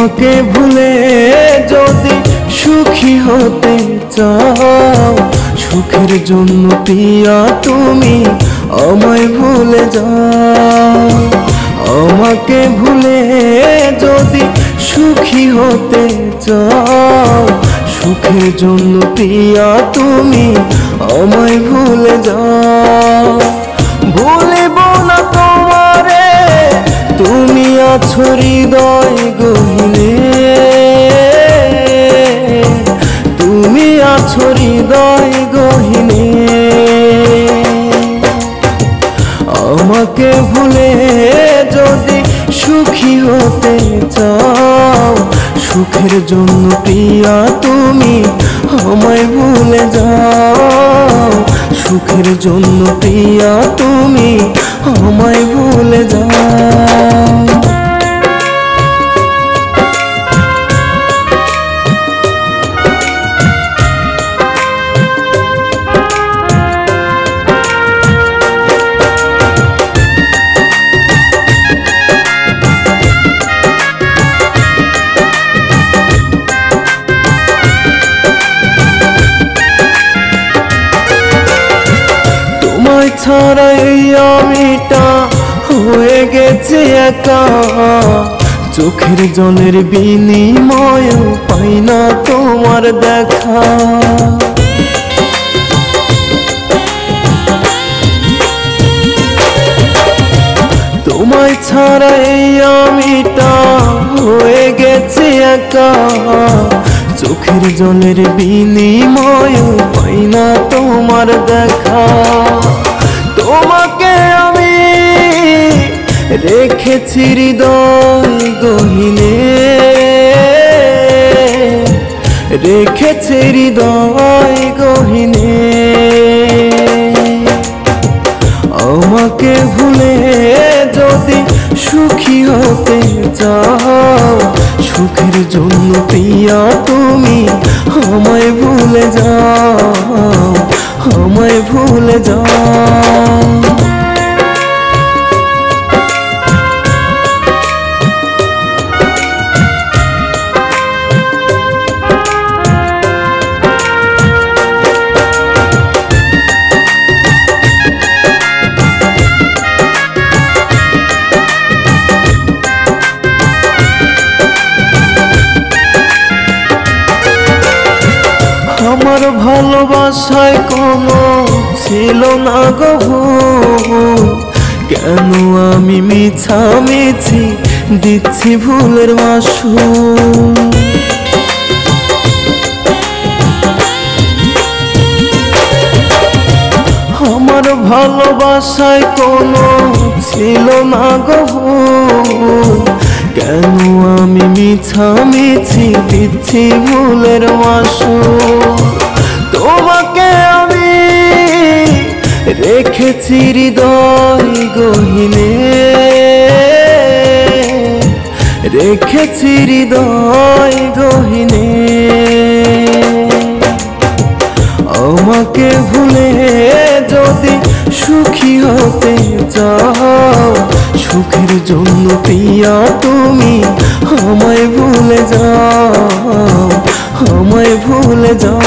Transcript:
আমাকে ভুলে যদি সুখী হতে চাও, সুখের জন্য প্রিয়া তুমি আমায় ভুলে যাও। আমাকে ভুলে যদি সুখী হতে চাও, সুখের জন্য প্রিয়া তুমি আমায় ভুলে যাও। ভুলিব না তোমারে, তুমি আছো হৃদয় গহীনে, তুমি আছো হৃদয় গহীনে। আমাকে ভুলে যদি সুখী হতে চাও, সুখের জন্য প্রিয়া তুমি আমায় ভুলে যাও। সুখের জন্য প্রিয়া তুমি আমায় ভুলে যাও। ছাড়াই আমিটা হয়ে গেছে একা, চোখের জলের বিনিময় পাই না তোমার দেখা। তোমায় ছাড়াই আমিটা হয়ে গেছে একা, চোখের জলের বিনিময় পাই না তোমার দেখা। তোমাকে আমি রেখেছি হৃদয় গহীনে, রেখেছি হৃদয় গহীনে। আমাকে ভুলে যদি সুখী হতে চাও, সুখের জন্য প্রিয়া তুমি আমায় ভুলে যাও, আমায় ভুলে যাও। আমার ভালোবাসায় কোনো ছিল না গো ভুল, কেন আমি মিছামিছি দিচ্ছি ভুলের মাসুল। আমার ভালোবাসায় কোনো ছিল না গো ভুল, কেন আমি মিছামিছি দিচ্ছি ভুলের মাসুল। তোমাকে আমি রেখেছি হৃদয় গহীনে, রেখেছি হৃদয় গহীনে। আমাকে ভুলে যদি সুখী হতে চাও, সুখের জন্য প্রিয়া তুমি আমায় ভুলে যাও, আমায় ভুলে যাও।